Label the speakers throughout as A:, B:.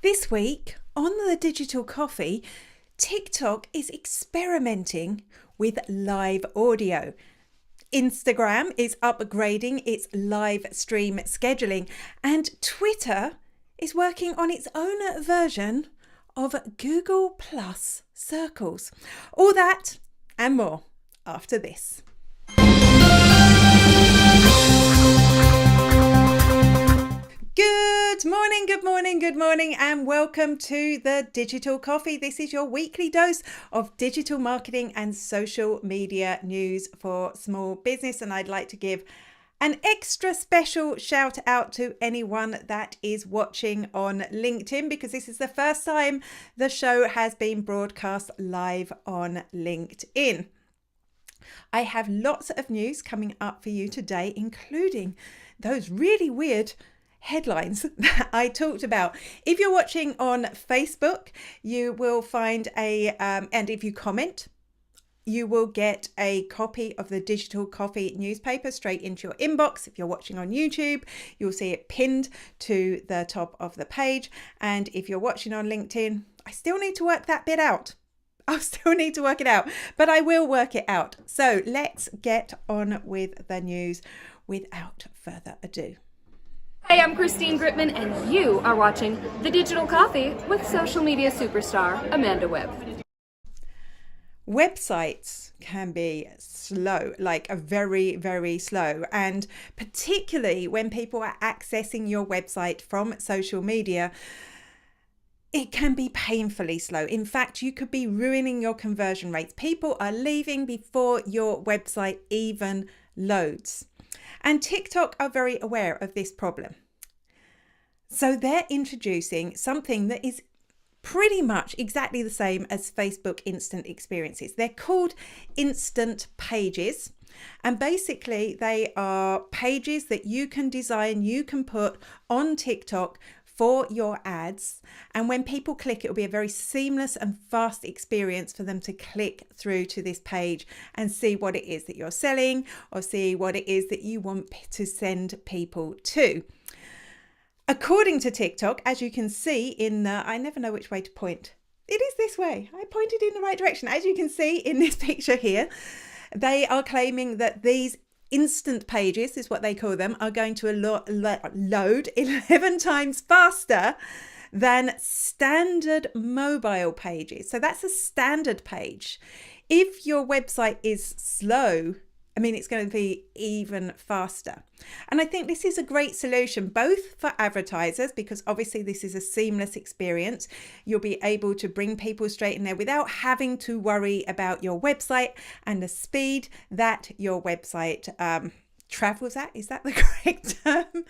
A: This week on the Digital Coffee, TikTok is experimenting with live audio. Instagram is upgrading its live stream scheduling, and Twitter is working on its own version of Google Plus Circles. All that and more after this. Good morning, and welcome to the Digital Coffee. This is your weekly dose of digital marketing and social media news for small business. And I'd like to give an extra special shout out to anyone that is watching on LinkedIn, because this is the first time the show has been broadcast live on LinkedIn. I have lots of news coming up for you today, including those really weird headlines that I talked about. If you're watching on Facebook, you will find and if you comment, you will get a copy of the Digital Coffee newspaper straight into your inbox. If you're watching on YouTube, you'll see it pinned to the top of the page. And if you're watching on LinkedIn, I still need to work that bit out. I'll still need to work it out, but I will work it out. So let's get on with the news without further ado.
B: Hey, I'm Christine Gritman, and you are watching The Digital Coffee with social media superstar Amanda Webb.
A: Websites can be slow, like a very, very slow. And particularly when people are accessing your website from social media, it can be painfully slow. In fact, you could be ruining your conversion rates. People are leaving before your website even loads. And TikTok are very aware of this problem. So they're introducing something that is pretty much exactly the same as Facebook instant experiences. They're called instant pages. And basically they are pages that you can design, you can put on TikTok for your ads, and when people click, it will be a very seamless and fast experience for them to click through to this page and see what it is that you're selling, or see what it is that you want to send people to. According to TikTok, as you can see in the, I never know which way to point. It is this way. I pointed in the right direction. As you can see in this picture here, they are claiming that these instant pages, is what they call them, are going to load 11 times faster than standard mobile pages. So that's a standard page. If your website is slow, it's going to be even faster. And I think this is a great solution, both for advertisers, because obviously this is a seamless experience. You'll be able to bring people straight in there without having to worry about your website and the speed that your website travels at. Is that the correct term?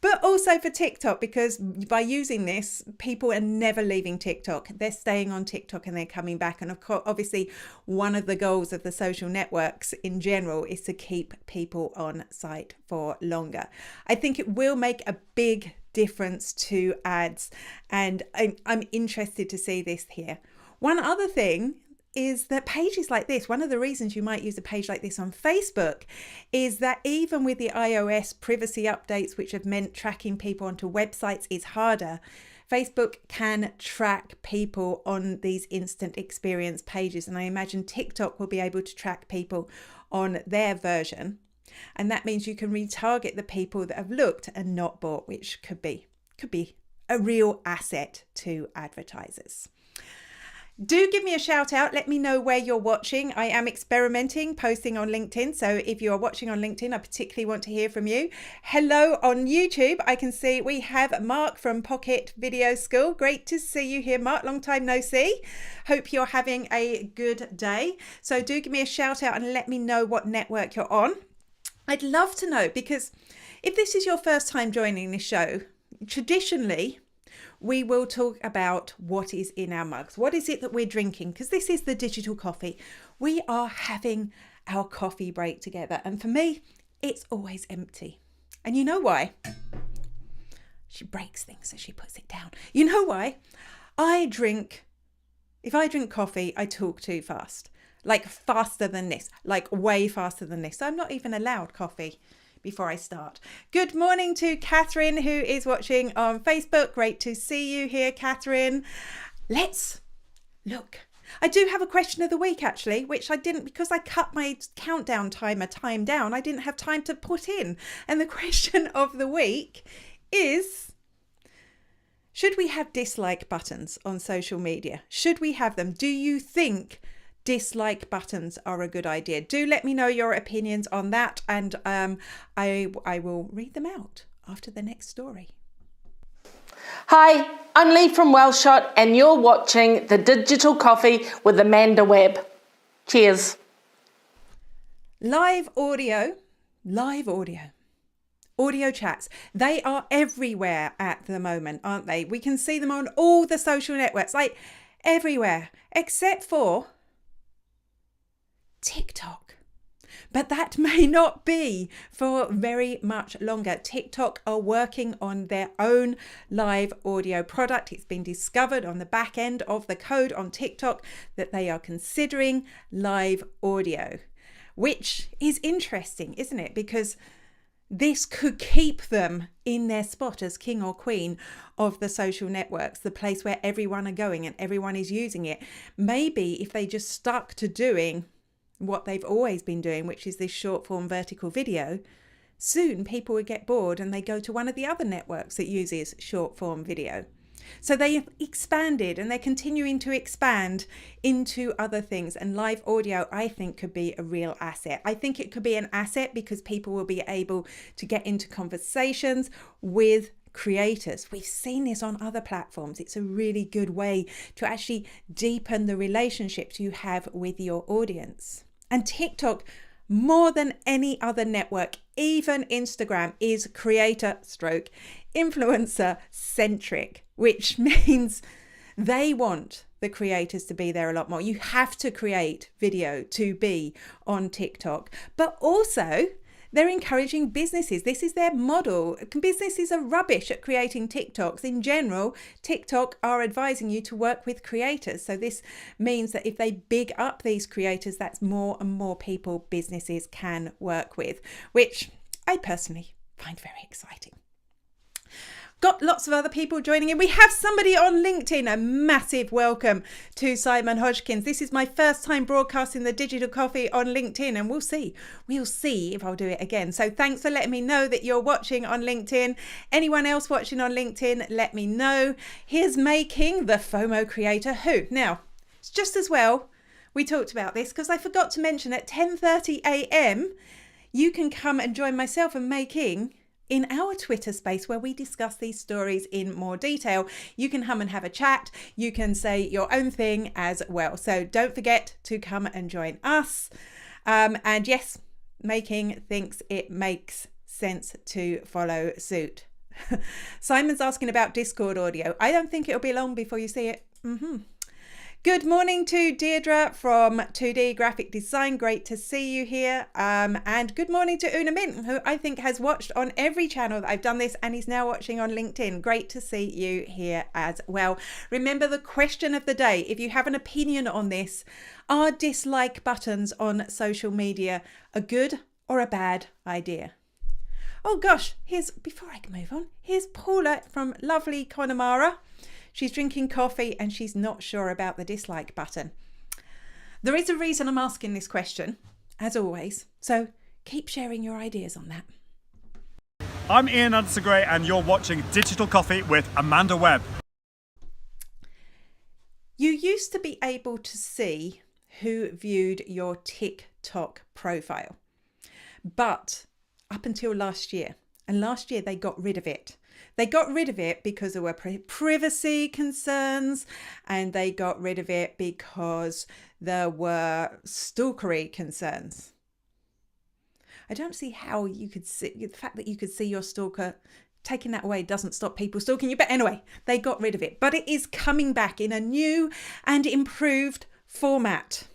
A: But also for TikTok, because by using this, people are never leaving TikTok. They're staying on TikTok and they're coming back. And of course, obviously, one of the goals of the social networks in general is to keep people on site for longer. I think it will make a big difference to ads, and I'm interested to see this here. One other thing is that pages like this, one of the reasons you might use a page like this on Facebook is that even with the iOS privacy updates, which have meant tracking people onto websites is harder, Facebook can track people on these instant experience pages. And I imagine TikTok will be able to track people on their version. And that means you can retarget the people that have looked and not bought, which could be a real asset to advertisers. Do give me a shout out. Let me know where you're watching. I am experimenting, posting on LinkedIn. So if you are watching on LinkedIn, I particularly want to hear from you. Hello on YouTube. I can see we have Mark from Pocket Video School. Great to see you here, Mark. Long time no see. Hope you're having a good day. So do give me a shout out and let me know what network you're on. I'd love to know, because if this is your first time joining this show, traditionally, we will talk about what is in our mugs. What is it that we're drinking? Because this is the Digital Coffee. We are having our coffee break together. And for me, it's always empty. And you know why? She breaks things, so she puts it down. You know why? If I drink coffee, I talk too fast. Like faster than this, like way faster than this. So I'm not even allowed coffee before I start. Good morning to Catherine, who is watching on Facebook. Great to see you here, Catherine. Let's look. I do have a question of the week, actually, which I didn't, because I cut my countdown time down. I didn't have time to put in. And the question of the week is, should we have dislike buttons on social media? Should we have them? Do you think dislike buttons are a good idea? Do let me know your opinions on that, and I will read them out after the next story.
C: Hi, I'm Lee from Wellshot, and you're watching The Digital Coffee with Amanda Webb. Cheers.
A: Live audio, audio chats. They are everywhere at the moment, aren't they? We can see them on all the social networks, like everywhere, except for TikTok. But that may not be for very much longer. TikTok are working on their own live audio product. It's been discovered on the back end of the code on TikTok that they are considering live audio, which is interesting, isn't it? Because this could keep them in their spot as king or queen of the social networks, the place where everyone are going and everyone is using it. Maybe if they just stuck to doing what they've always been doing, which is this short form vertical video, soon people would get bored and they go to one of the other networks that uses short form video. So they expanded and they're continuing to expand into other things, and live audio, I think, could be a real asset. I think it could be an asset because people will be able to get into conversations with creators. We've seen this on other platforms. It's a really good way to actually deepen the relationships you have with your audience. And TikTok, more than any other network, even Instagram, is creator stroke influencer centric, which means they want the creators to be there a lot more. You have to create video to be on TikTok, but also they're encouraging businesses. This is their model. Businesses are rubbish at creating TikToks. In general, TikTok are advising you to work with creators. So this means that if they big up these creators, that's more and more people businesses can work with, which I personally find very exciting. Got lots of other people joining in. We have somebody on LinkedIn. A massive welcome to Simon Hodgkins. This is my first time broadcasting the Digital Coffee on LinkedIn, and we'll see if I'll do it again. So thanks for letting me know that you're watching on LinkedIn. Anyone else watching on LinkedIn, let me know. Here's Making, the FOMO creator who, now, it's just as well we talked about this because I forgot to mention at 10:30 a.m. you can come and join myself and Making in our Twitter space where we discuss these stories in more detail. You can come and have a chat. You can say your own thing as well. So don't forget to come and join us. And yes, Making thinks it makes sense to follow suit. Simon's asking about Discord audio. I don't think it'll be long before you see it. Good morning to Deirdre from 2D Graphic Design. Great to see you here. And good morning to Una Mint, who I think has watched on every channel that I've done this and is now watching on LinkedIn. Great to see you here as well. Remember the question of the day. If you have an opinion on this, are dislike buttons on social media a good or a bad idea? Oh gosh, before I can move on, here's Paula from lovely Connemara. She's drinking coffee and she's not sure about the dislike button. There is a reason I'm asking this question, as always. So keep sharing your ideas on that.
D: I'm Ian Anderson-Gray and you're watching Digital Coffee with Amanda Webb.
A: You used to be able to see who viewed your TikTok profile, but up until last year, and last year they got rid of it. They got rid of it because there were privacy concerns, and they got rid of it because there were stalkery concerns. I don't see how you could see the fact that you could see your stalker. Taking that away doesn't stop people stalking you. But anyway, they got rid of it. But it is coming back in a new and improved format.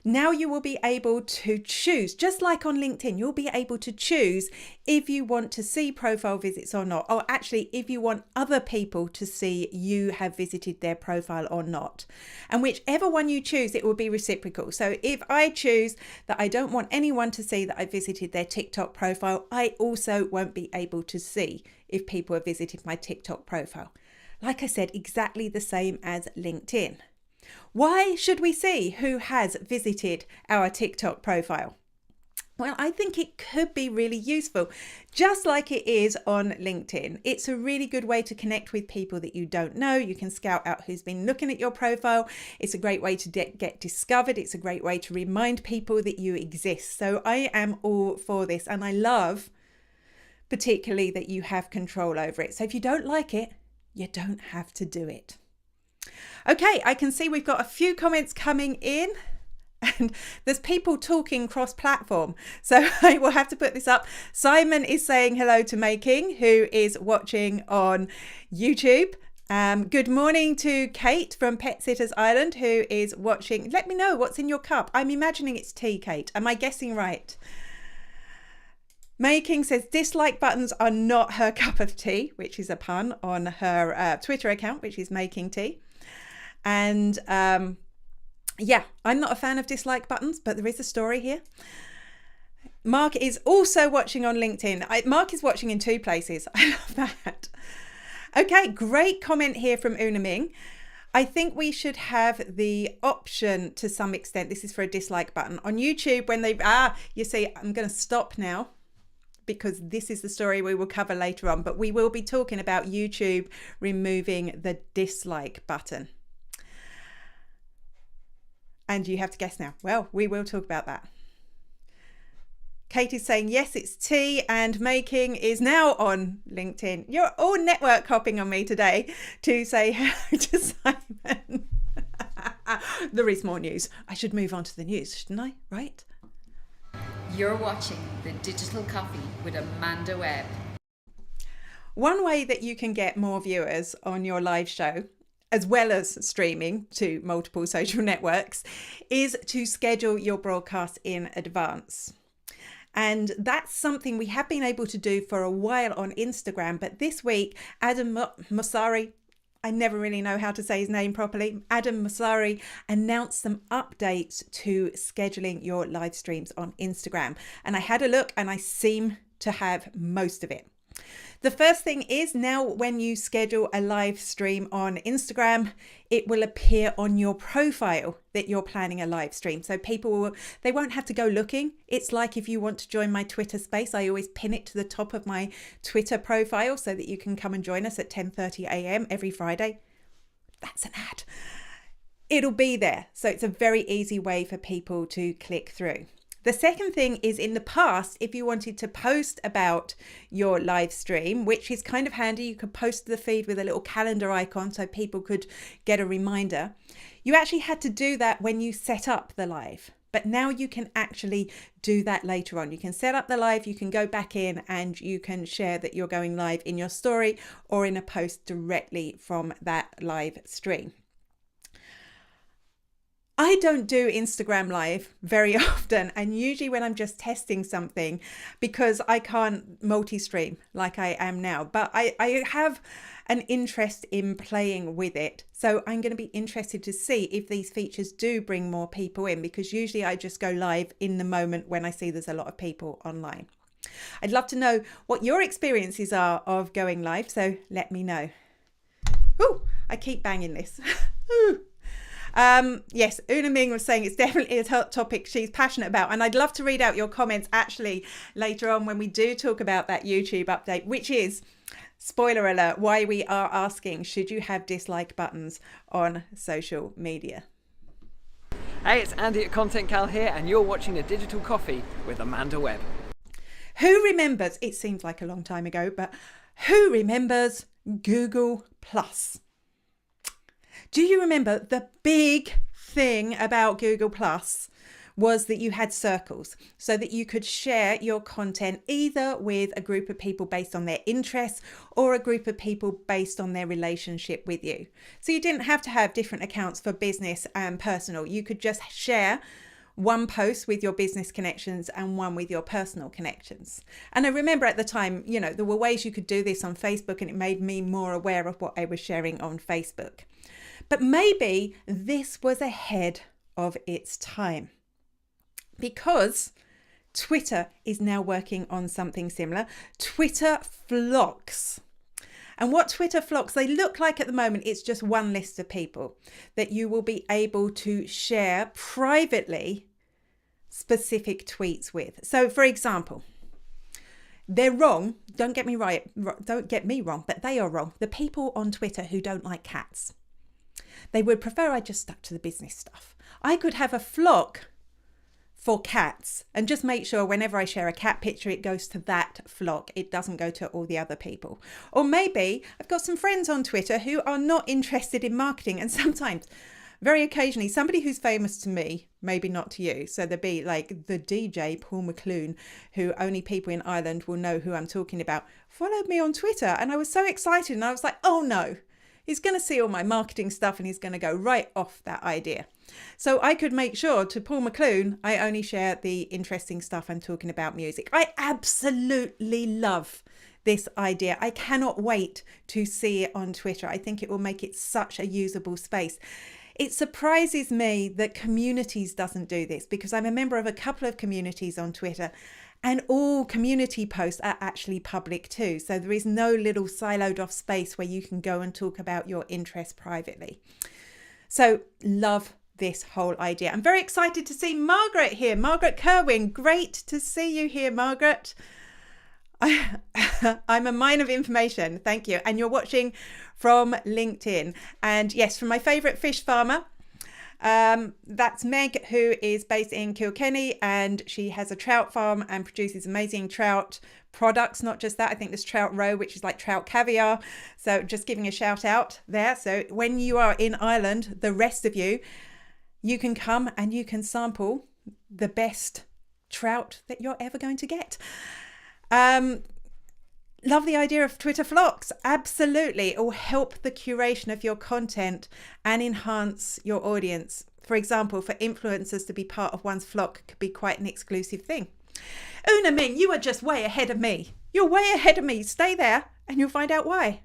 A: Now you will be able to choose, just like on LinkedIn, you'll be able to choose if you want to see profile visits or not, or actually if you want other people to see you have visited their profile or not. And whichever one you choose, it will be reciprocal. So if I choose that I don't want anyone to see that I visited their TikTok profile, I also won't be able to see if people have visited my TikTok profile. Like I said, exactly the same as LinkedIn. Why should we see who has visited our TikTok profile? Well, I think it could be really useful, just like it is on LinkedIn. It's a really good way to connect with people that you don't know. You can scout out who's been looking at your profile. It's a great way to get discovered. It's a great way to remind people that you exist. So I am all for this, and I love particularly that you have control over it. So if you don't like it, you don't have to do it. Okay, I can see we've got a few comments coming in, and there's people talking cross-platform, so I will have to put this up. Simon is saying hello to Making, who is watching on YouTube. Good morning to Kate from Pet Sitters Island, who is watching. Let me know what's in your cup. I'm imagining it's tea, Kate. Am I guessing right? Making says dislike buttons are not her cup of tea, which is a pun on her Twitter account, which is Making Tea. And yeah, I'm not a fan of dislike buttons, but there is a story here. Mark is also watching on LinkedIn. Mark is watching in 2 places. I love that. Okay, great comment here from Una Ming. I think we should have the option to some extent. This is for a dislike button on YouTube when they you see, I'm going to stop now, because this is the story we will cover later on, but we will be talking about YouTube removing the dislike button. And you have to guess now. Well, we will talk about that. Kate is saying, yes, it's tea, and Making is now on LinkedIn. You're all network hopping on me today to say hello to Simon. There is more news. I should move on to the news, shouldn't I? Right?
E: You're watching The Digital Coffee with Amanda Webb.
A: One way that you can get more viewers on your live show, as well as streaming to multiple social networks, is to schedule your broadcast in advance. And that's something we have been able to do for a while on Instagram. But this week, Adam Mosseri, I never really know how to say his name properly, Adam Mosseri announced some updates to scheduling your live streams on Instagram. And I had a look and I seem to have most of it. The first thing is, now when you schedule a live stream on Instagram, it will appear on your profile that you're planning a live stream. So they won't have to go looking. It's like if you want to join my Twitter space, I always pin it to the top of my Twitter profile so that you can come and join us at 10:30 a.m. every Friday. That's an ad. It'll be there. So it's a very easy way for people to click through. The second thing is, in the past, if you wanted to post about your live stream, which is kind of handy, you could post the feed with a little calendar icon so people could get a reminder. You actually had to do that when you set up the live, but now you can actually do that later on. You can set up the live, you can go back in and you can share that you're going live in your story or in a post directly from that live stream. I don't do Instagram Live very often, and usually when I'm just testing something, because I can't multi-stream like I am now, but I have an interest in playing with it. So I'm going to be interested to see if these features do bring more people in, because usually I just go live in the moment when I see there's a lot of people online. I'd love to know what your experiences are of going live, so let me know. Ooh, I keep banging this. Ooh. Yes, Una Ming was saying it's definitely a topic she's passionate about, and I'd love to read out your comments actually later on when we do talk about that YouTube update, which is, spoiler alert, why we are asking, should you have dislike buttons on social media?
F: Hey, it's Andy at Content Cal here, and you're watching The Digital Coffee with Amanda Webb.
A: Who remembers, it seems like a long time ago, but who remembers Google Plus? Do you remember the big thing about Google Plus was that you had circles so that you could share your content either with a group of people based on their interests or a group of people based on their relationship with you. So you didn't have to have different accounts for business and personal. You could just share one post with your business connections and one with your personal connections. And I remember at the time, there were ways you could do this on Facebook, and it made me more aware of what I was sharing on Facebook. But maybe this was ahead of its time, because Twitter is now working on something similar. Twitter flocks. And what Twitter flocks, they look like at the moment, it's just one list of people that you will be able to share privately specific tweets with. So for example, they're wrong. Don't get me wrong, but they are wrong. The people on Twitter who don't like cats, they would prefer I just stuck to the business stuff. I could have a flock for cats and just make sure whenever I share a cat picture, it goes to that flock. It doesn't go to all the other people. Or maybe I've got some friends on Twitter who are not interested in marketing. And sometimes, very occasionally, somebody who's famous to me, maybe not to you. So there'd be like the DJ Paul McClune, who only people in Ireland will know who I'm talking about, followed me on Twitter. And I was so excited. And I was like, oh no, he's going to see all my marketing stuff and he's going to go right off that idea. So I could make sure to Paul McClune, I only share the interesting stuff. I'm talking about music. I absolutely love this idea. I cannot wait to see it on Twitter. I think it will make it such a usable space. It surprises me that communities doesn't do this, because I'm a member of a couple of communities on Twitter, and all community posts are actually public too. So there is no little siloed off space where you can go and talk about your interests privately. So love this whole idea. I'm very excited to see Margaret here. Margaret Kerwin, great to see you here, Margaret. I'm a mine of information. Thank you. And you're watching from LinkedIn. And yes, from my favourite fish farmer. That's Meg, who is based in Kilkenny, and she has a trout farm and produces amazing trout products. Not just that, I think there's trout roe, which is like trout caviar. So just giving a shout out there. So when you are in Ireland, the rest of you can come and you can sample the best trout that you're ever going to get. Love the idea of Twitter flocks. Absolutely. It will help the curation of your content and enhance your audience. For example, for influencers to be part of one's flock could be quite an exclusive thing. Una Ming, you are just way ahead of me. You're way ahead of me. Stay there and you'll find out why.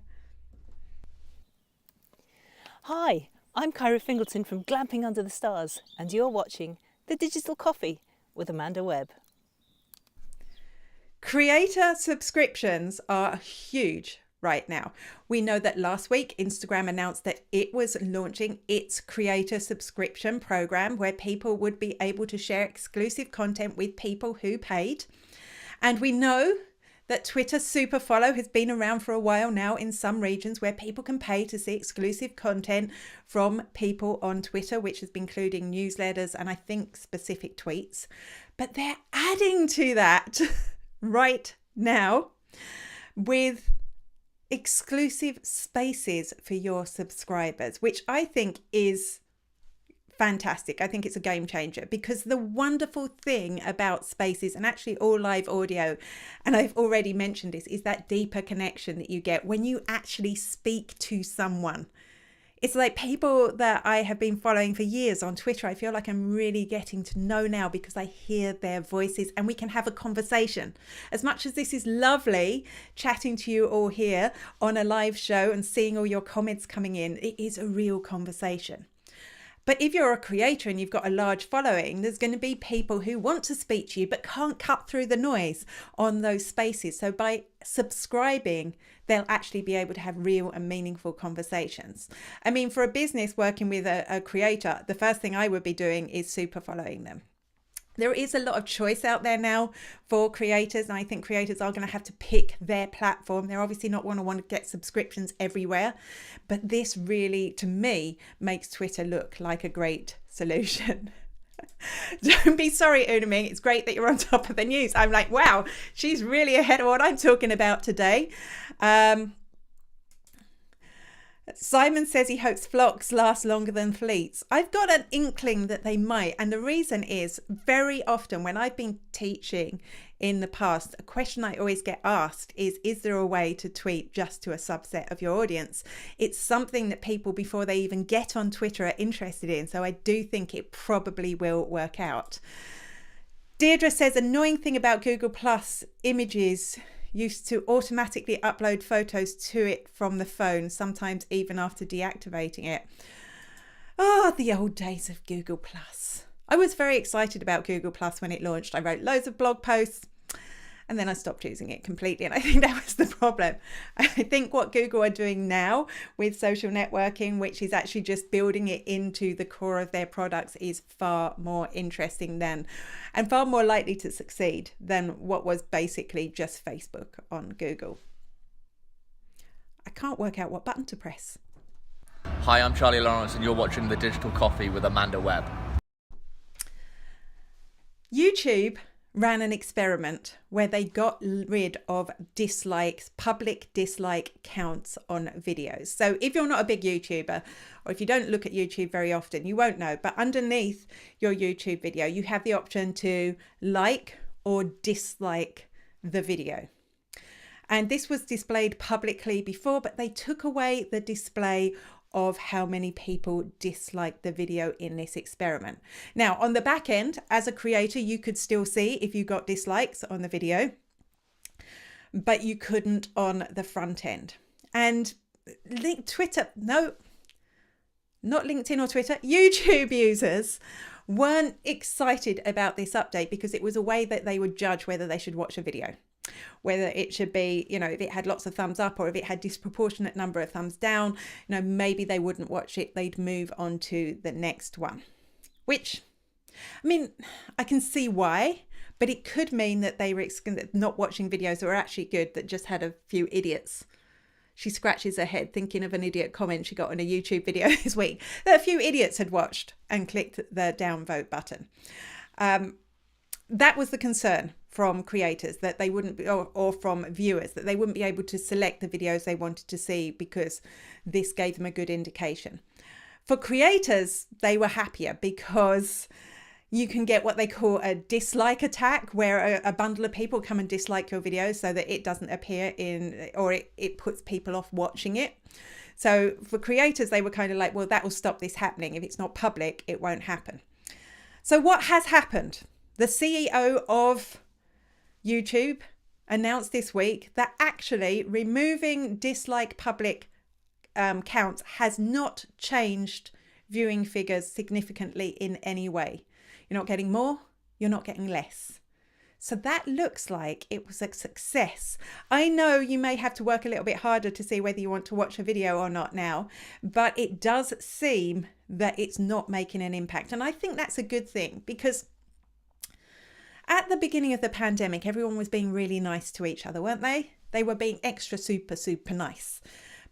G: Hi, I'm Kyra Fingleton from Glamping Under the Stars, and you're watching The Digital Coffee with Amanda Webb.
A: Creator subscriptions are huge right now. We know that last week Instagram announced that it was launching its creator subscription program, where people would be able to share exclusive content with people who paid. And we know that Twitter SuperFollow has been around for a while now in some regions, where people can pay to see exclusive content from people on Twitter, which has been including newsletters and I think specific tweets. But they're adding to that right now with exclusive spaces for your subscribers, which I think is fantastic. I think it's a game changer, because the wonderful thing about spaces, and actually all live audio, and I've already mentioned this, is that deeper connection that you get when you actually speak to someone. It's like people that I have been following for years on Twitter, I feel like I'm really getting to know now, because I hear their voices and we can have a conversation. As much as this is lovely chatting to you all here on a live show and seeing all your comments coming in, it is a real conversation. But if you're a creator and you've got a large following, there's going to be people who want to speak to you but can't cut through the noise on those spaces. So by subscribing, they'll actually be able to have real and meaningful conversations. I mean, for a business working with a creator, the first thing I would be doing is super following them. There is a lot of choice out there now for creators, and I think creators are going to have to pick their platform. They're obviously not going to want to get subscriptions everywhere, but this really, to me, makes Twitter look like a great solution. Don't be sorry, Una Ming. It's great that you're on top of the news. I'm like, wow, she's really ahead of what I'm talking about today. Simon says he hopes flocks last longer than fleets. I've got an inkling that they might. And the reason is, very often when I've been teaching in the past, a question I always get asked is there a way to tweet just to a subset of your audience? It's something that people, before they even get on Twitter, are interested in. So I do think it probably will work out. Deirdre says, annoying thing about Google Plus images used to automatically upload photos to it from the phone, sometimes even after deactivating it. Oh, the old days of Google Plus. I was very excited about Google Plus when it launched. I wrote loads of blog posts and then I stopped using it completely. And I think that was the problem. I think what Google are doing now with social networking, which is actually just building it into the core of their products, is far more interesting than, and far more likely to succeed than what was basically just Facebook on Google. I can't work out what button to press.
H: Hi, I'm Charlie Lawrence and you're watching The Digital Coffee with Amanda Webb.
A: YouTube ran an experiment where they got rid of dislikes, public dislike counts on videos. So if you're not a big YouTuber, or if you don't look at YouTube very often, you won't know, but underneath your YouTube video, you have the option to like or dislike the video. And this was displayed publicly before, but they took away the display of how many people disliked the video in this experiment. Now, on the back end, as a creator, you could still see if you got dislikes on the video, but you couldn't on the front end. And Twitter, no, not LinkedIn or Twitter, YouTube users weren't excited about this update because it was a way that they would judge whether they should watch a video. Whether it should be, you know, if it had lots of thumbs up or if it had disproportionate number of thumbs down, you know, maybe they wouldn't watch it. They'd move on to the next one, which, I mean, I can see why, but it could mean that they were not watching videos that were actually good, that just had a few idiots. She scratches her head thinking of an idiot comment she got on a YouTube video this week that a few idiots had watched and clicked the downvote button. That was the concern from creators, that they wouldn't be, or from viewers, that they wouldn't be able to select the videos they wanted to see because this gave them a good indication. For creators, they were happier because you can get what they call a dislike attack, where a bundle of people come and dislike your video so that it doesn't appear in, or it puts people off watching it. So for creators, they were kind of like, well, that will stop this happening. If it's not public, it won't happen. So what has happened? The CEO of YouTube announced this week that actually removing dislike public counts has not changed viewing figures significantly in any way. You're not getting more, you're not getting less. So that looks like it was a success. I know you may have to work a little bit harder to see whether you want to watch a video or not now, but it does seem that it's not making an impact. And I think that's a good thing, because at the beginning of the pandemic, everyone was being really nice to each other, weren't they? They were being extra super nice.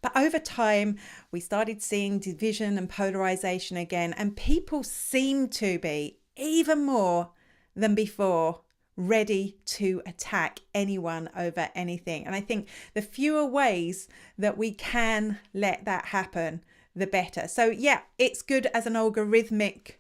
A: But over time, we started seeing division and polarization again, and people seem to be, even more than before, ready to attack anyone over anything. And I think the fewer ways that we can let that happen, the better. So yeah, it's good as an algorithmic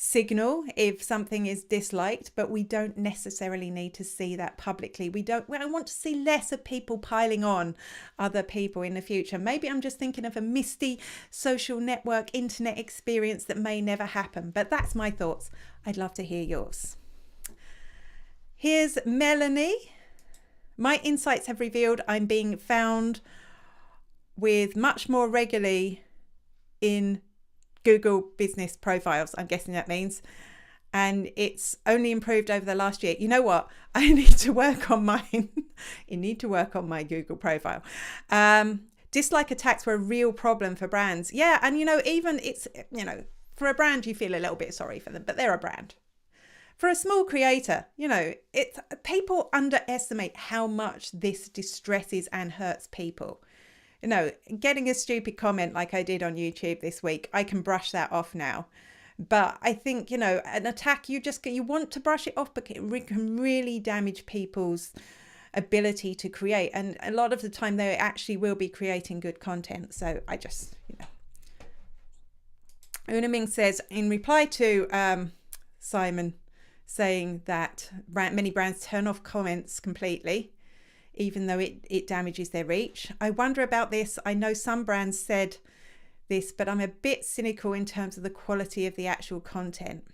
A: signal if something is disliked, but we don't necessarily need to see that publicly. We want to see less of people piling on other people in the future. Maybe I'm just thinking of a misty social network internet experience that may never happen, but that's my thoughts. I'd love to hear yours. Here's Melanie. My insights have revealed I'm being found with much more regularly in Google business profiles, I'm guessing that means, and it's only improved over the last year. You know what? I need to work on mine. I need to work on my Google profile. Dislike attacks were a real problem for brands. Yeah, and you know, even it's, you know, for a brand, you feel a little bit sorry for them, but they're a brand. For a small creator, you know, people underestimate how much this distresses and hurts people. You know, getting a stupid comment like I did on YouTube this week, I can brush that off now. But I think, you know, an attack, you want to brush it off, but it can really damage people's ability to create. And a lot of the time they actually will be creating good content. So I just, Una Ming says, in reply to Simon saying that many brands turn off comments completely, even though it damages their reach. I wonder about this. I know some brands said this, but I'm a bit cynical in terms of the quality of the actual content.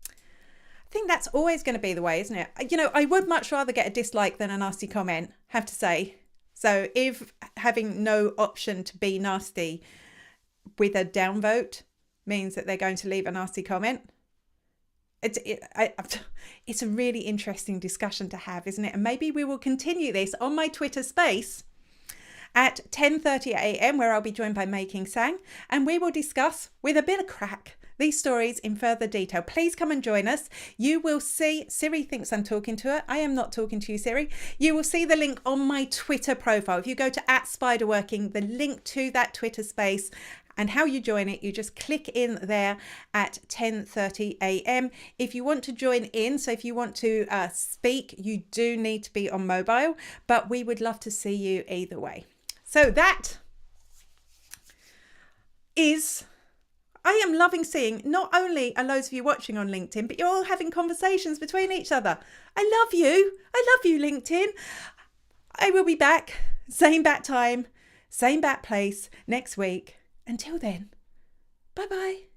A: I think that's always going to be the way, isn't it? I would much rather get a dislike than a nasty comment, have to say. So if having no option to be nasty with a downvote means that they're going to leave a nasty comment, it's a really interesting discussion to have, isn't it? And maybe we will continue this on my Twitter space at 10:30 a.m. where I'll be joined by Mei King Sang, and we will discuss with a bit of crack these stories in further detail. Please come and join us. You will see, Siri thinks I'm talking to her. I am not talking to you, Siri. You will see the link on my Twitter profile. If you go to @spiderworking, the link to that Twitter space and how you join it, you just click in there at 10:30 a.m. If you want to join in, so if you want to speak, you do need to be on mobile, but we would love to see you either way. So that is, I am loving seeing not only are loads of you watching on LinkedIn, but you're all having conversations between each other. I love you. I love you, LinkedIn. I will be back, same bat time, same bat place next week. Until then, bye-bye.